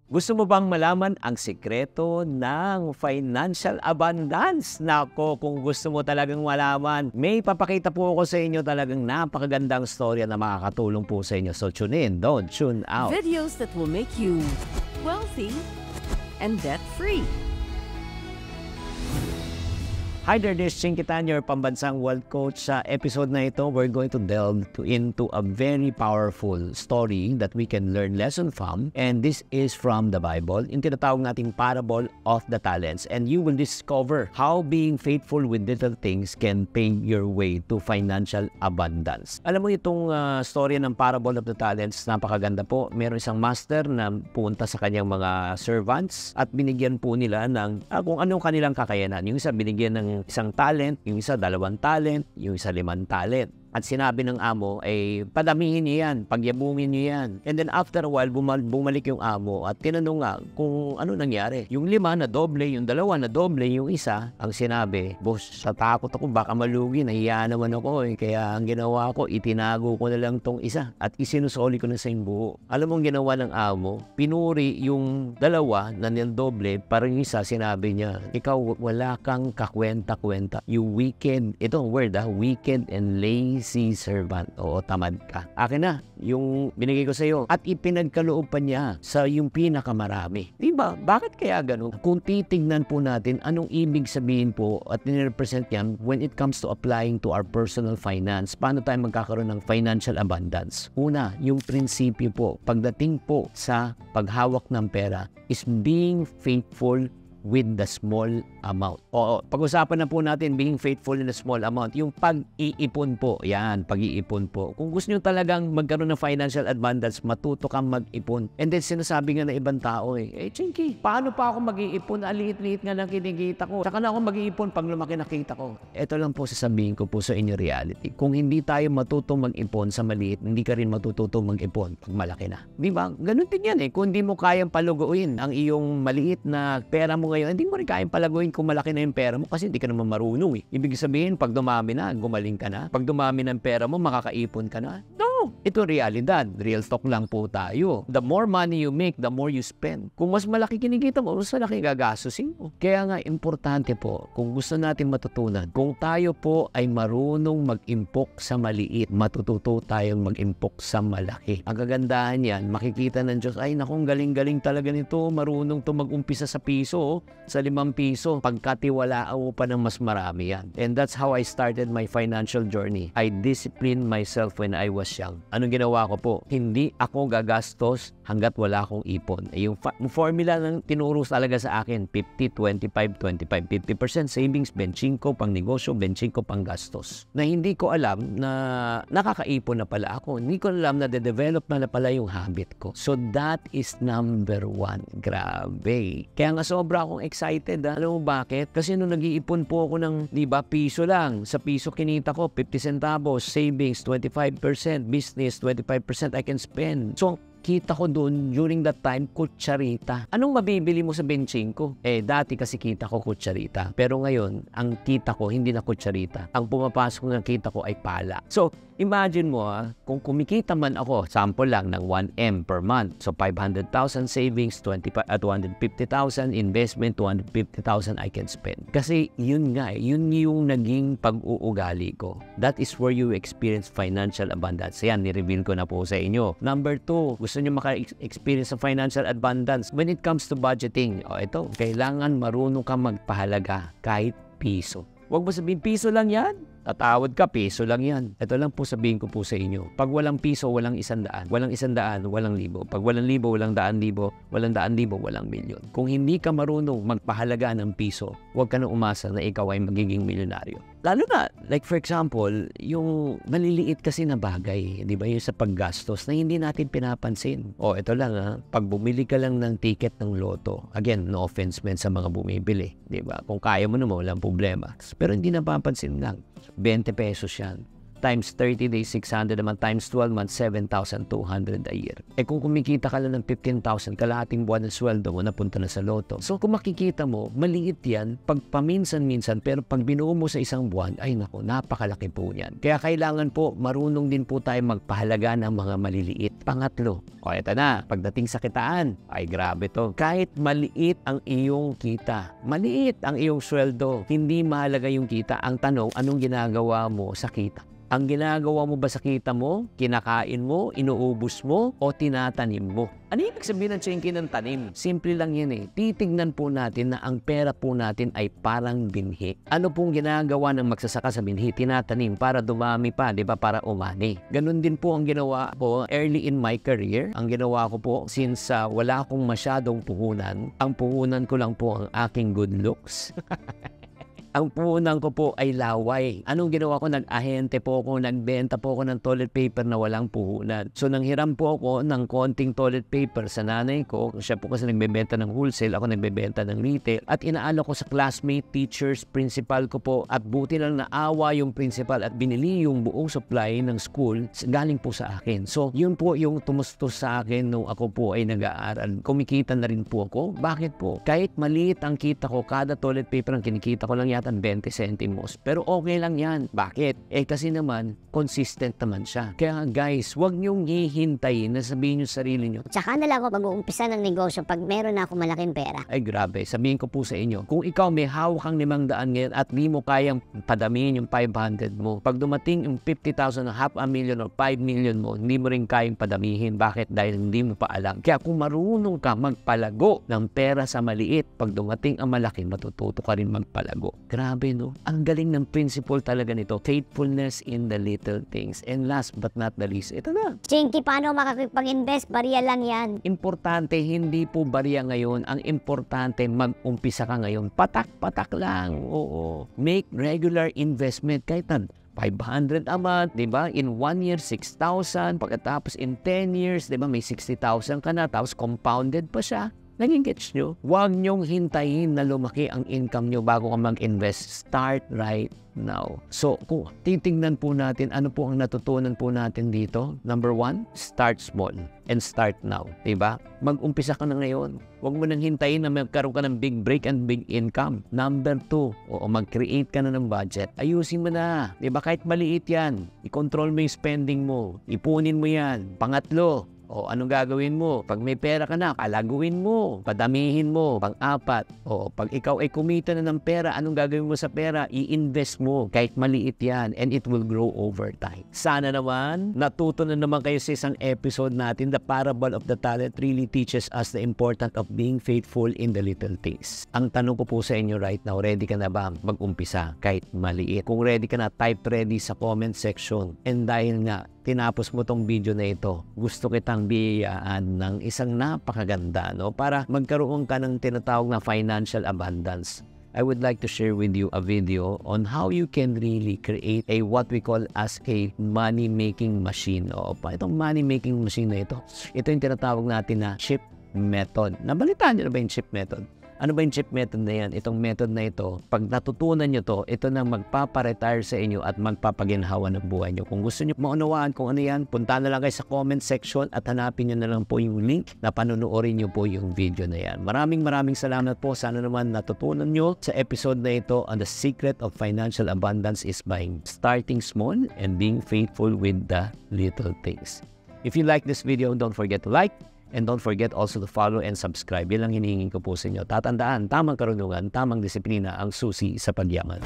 Gusto mo bang malaman ang sikreto ng financial abundance? Nako, kung gusto mo talagang malaman, may papakita po ako sa inyo talagang napakagandang storya na makakatulong po sa inyo. So tune in, don't tune out. Videos that will make you wealthy and debt-free. Hi there, this is Chinkitan, your pambansang wealth coach. Sa episode na ito, we're going to delve into a very powerful story that we can learn lesson from. And this is from the Bible, yung tinatawag nating parable of the talents. And you will discover how being faithful with little things can pave your way to financial abundance. Alam mo itong story ng parable of the talents, napakaganda po. Meron isang master na pumunta sa kanyang mga servants at binigyan po nila ng kung anong kanilang kakayanan. Yung isa binigyan ng isang talent, yung isa 2 talent, yung isa 5 talent. At sinabi ng amo ay padamihin niyo yan, pagyabungin niyo yan. And then after a while, bumalik yung amo at tinanong nga kung ano nangyari. Yung 5 na doble, yung 2 na doble, yung isa, ang sinabi, boss, sa takot ako, baka malugi, nahiya naman ako eh. Kaya ang ginawa ko, itinago ko na lang tong isa at isinusoli ko na sa yung buo. Alam mo ang ginawa ng amo? Pinuri yung 2 na yung doble, parang yung isa, sinabi niya, ikaw wala kang kakwenta-kwenta. You wicked, ito ang word wicked and lazy servant. Oo, tamad ka. Akin na, yung binigay ko sa iyo. At ipinagkaloob pa niya sa yung pinakamarami. Diba? Bakit kaya ganun? Kung titignan po natin anong ibig sabihin po at nirepresent yan when it comes to applying to our personal finance, paano tayo magkakaroon ng financial abundance? Una, yung prinsipyo po, pagdating po sa paghawak ng pera is being faithful with the small amount. Oo, pag-usapan na po natin being faithful in a small amount. Yung pag-iipon po, yan, pag-iipon po. Kung gusto nyo talagang magkaroon ng financial abundance, matuto kang mag-ipon. And then sinasabi nga ng ibang tao Chinky, paano pa ako mag-iipon? Aliit-liit nga lang kinikita ko. Saka na ako mag-iipon pag lumaki nakita ko. Ito lang po sasabihin ko po sa inyo reality. Kung hindi tayo matuto mag-ipon sa maliit, hindi ka rin matututo mag-ipon pag malaki na. Di ba? Ganun din yan Kung hindi mo kayang paluguin ang iyong maliit na pera mo ngayon, hindi mo rin kayang palaguin kung malaki na yung pera mo kasi hindi ka naman marunong Ibig sabihin, pag dumami na, gumaling ka na. Pag dumami ng pera mo, makakaipon ka na. No! Ito realidad. Real talk lang po tayo. The more money you make, the more you spend. Kung mas malaki kinikita mo, mas malaki gagastusin mo. Kaya nga, importante po, kung gusto natin matutunan, kung tayo po ay marunong mag-impok sa maliit, matututo tayong mag-impok sa malaki. Ang kagandahan yan, makikita ng Diyos, ay nakong galing-galing talaga nito, marunong to mag-umpisa sa piso, sa 5 piso, pagkatiwalaan mo pa ng mas marami yan. And that's how I started my financial journey. I disciplined myself when I was young. Anong ginawa ko po? Hindi ako gagastos hanggat wala akong ipon. Yung formula ng tinuro talaga sa akin, 50, 25, 25, 50% savings, 25 pang negosyo, 25 pang gastos. Na hindi ko alam na nakakaipon na pala ako. Hindi ko alam na de-develop na pala yung habit ko. So that is number 1. Grabe. Kaya nga sobra akong excited. Alam mo bakit? Kasi nung nag-iipon po ako ng, piso lang. Sa piso kinita ko, 50 centavos, savings, 25%, business, 25% I can spend. So, kita ko doon during that time, kutsarita. Anong mabibili mo sa 25? Dati kasi kita ko kutsarita. Pero ngayon, ang kita ko hindi na kutsarita. Ang pumapasok ng kita ko ay pala. So, imagine mo kung kumikita man ako, sample lang ng 1M per month. So, 500,000 savings, 250,000 investment, 250,000 I can spend. Kasi yun nga, yun yung naging pag-uugali ko. That is where you experience financial abundance. Yan, ni-reveal ko na po sa inyo. Number 2, gusto nyo maka-experience ng financial abundance when it comes to budgeting. Ito, kailangan marunong kang magpahalaga kahit piso. Huwag mo sabihin, piso lang yan. Tatawad ka, piso lang yan. Ito lang po sabihin ko po sa inyo. Pag walang piso, walang 100. Walang 100, walang 1,000. Pag walang 1,000, walang 100,000. Walang 100,000, walang milyon. Kung hindi ka marunong magpahalaga ng piso, huwag ka na umasa na ikaw ay magiging milyonaryo. Lalo na, like for example, yung maliliit kasi na bagay, di ba, yung sa paggastos na hindi natin pinapansin. Ito lang pag bumili ka lang ng ticket ng loto, again, no offense men sa mga bumibili, di ba? Kung kaya mo naman, walang problema. Pero hindi napapansin lang, 20 pesos yan. times 30 days, 600 naman, times 12 months, 7,200 a year. Kung kumikita ka lang ng 15,000, kalahating buwan ng sweldo mo, napunta na sa loto. So kung makikita mo, maliit yan, pag paminsan-minsan, pero pag binuo mo sa isang buwan, ay naku, napakalaki po yan. Kaya kailangan po, marunong din po tayo magpahalaga ng mga maliliit. Pangatlo, eto na, pagdating sa kitaan, ay grabe to. Kahit maliit ang iyong kita, maliit ang iyong sweldo, hindi mahalaga yung kita. Ang tanong, anong ginagawa mo sa kita? Ang ginagawa mo ba sa kita mo, kinakain mo, inuubos mo, o tinatanim mo? Ano ibig sabihin ng tsinki ng tanim? Simple lang yan eh. Titignan po natin na ang pera po natin ay parang binhi. Ano pong ginagawa ng magsasaka sa binhi? Tinatanim para dumami pa, di ba? Para umani. Ganun din po ang ginawa ko early in my career. Ang ginawa ko po, since wala akong masyadong puhunan, ang puhunan ko lang po ang aking good looks. Ang puhunan ko po ay laway. Anong ginawa ko? Nag-ahente po ako, nagbenta po ako ng toilet paper na walang puhunan. So nanghiram po ako ng konting toilet paper sa nanay ko. Siya po kasi nagbebenta ng wholesale, ako nagbebenta ng retail. At inaalok ko sa classmate, teachers, principal ko po. At buti lang naawa yung principal at binili yung buong supply ng school galing po sa akin. So yun po yung tumustos sa akin nung ako po ay nag-aaral. Kumikita na rin po ako. Bakit po? Kahit maliit ang kita ko, kada toilet paper ang kinikita ko lang yata 20 centimos. Pero okay lang yan. Bakit? Kasi naman, consistent naman siya. Kaya guys, huwag niyong hihintayin na sabihin niyo sa sarili niyo. Tsaka na lang ako mag-uumpisa ng negosyo pag meron na ako malaking pera. Ay grabe, sabihin ko po sa inyo, kung ikaw may hawak kang 500 ngayon at di mo kayang padamihin yung 500 mo, pag dumating yung 50,000 o 500,000 o 5 million mo, hindi mo rin kayang padamihin. Bakit? Dahil hindi mo pa alam. Kaya kung marunong ka magpalago ng pera sa maliit, pag dumating ang malaki, matututo ka rin magpalago. Grabe no? Ang galing ng principle talaga nito. Faithfulness in the little things. And last but not the least, ito na. Chinky, paano makakipag-invest? Bariya lang yan. Importante, hindi po bariya ngayon. Ang importante, mag-umpisa ka ngayon. Patak-patak lang. Oo. Make regular investment. Kahit na 500 a month, di ba? In 1 year, 6,000. Pagkatapos in 10 years, di ba? May 60,000 ka na. Tapos compounded pa siya. Naging gets nyo? Huwag nyong hintayin na lumaki ang income nyo bago ka mag-invest. Start right now. So, kung titingnan po natin, ano po ang natutunan po natin dito? Number 1, start small and start now. Diba? Mag-umpisa ka na ngayon. Huwag mo nang hintayin na magkaroon ka ng big break and big income. Number 2, mag-create ka na ng budget. Ayusin mo na. Diba? Kahit maliit yan. I-control mo yung spending mo. Ipunin mo yan. Pangatlo, anong gagawin mo? Pag may pera ka na, alaguin mo, padamihin mo. Pang-apat, pag ikaw ay kumita na ng pera, anong gagawin mo sa pera? I-invest mo, kahit maliit yan, and it will grow over time. Sana naman, natuto na naman kayo sa isang episode natin. The Parable of the Talent really teaches us the importance of being faithful in the little things. Ang tanong ko po sa inyo right now, ready ka na ba mag-umpisa kahit maliit? Kung ready ka na, type ready sa comment section. And dahil nga, tinapos mo tong video na ito, gusto kitang biyayaan ng isang napakaganda, no? Para magkaroon ka ng tinatawag na financial abundance. I would like to share with you a video on how you can really create a what we call as a money-making machine. Itong money-making machine na ito, ito yung tinatawag natin na chip method. Nabalitaan niyo na ba yung chip method? Ano ba yung chip method na yan? Itong method na ito, pag natutunan nyo to, ito na magpaparetire sa inyo at magpapaginhawa ng buhay nyo. Kung gusto nyo maunawaan kung ano yan, punta na lang kayo sa comment section at hanapin nyo na lang po yung link na panunuorin nyo po yung video na yan. Maraming salamat po. Sana naman natutunan nyo sa episode na ito on the secret of financial abundance is by starting small and being faithful with the little things. If you like this video, don't forget to like, and don't forget also to follow and subscribe. Yan lang hinihingi ko po sa inyo. Tatandaan, tamang karunungan, tamang disiplina ang susi sa pagyaman.